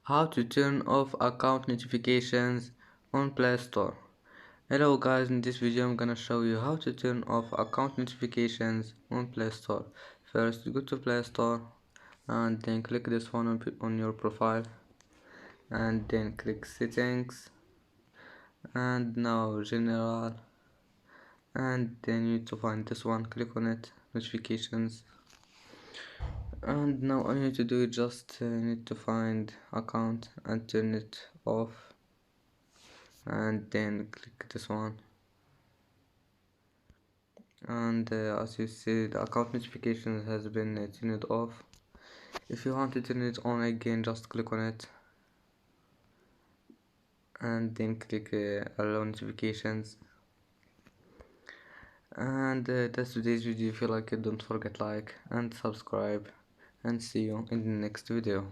How to turn off account notifications on Play Store. Hello guys, in this video I'm gonna show you how to turn off account notifications on Play Store. First, go to Play Store and then click this one on your profile and then click settings and now general, and then you need to find this one, click on it, notifications. And now all you need to do is just need to find account and turn it off, and then click this one. And as you see, the account notifications has been turned off. If you want to turn it on again, just click on it and then click allow notifications. And that's today's video. If you like it, don't forget like and subscribe, and see you in the next video.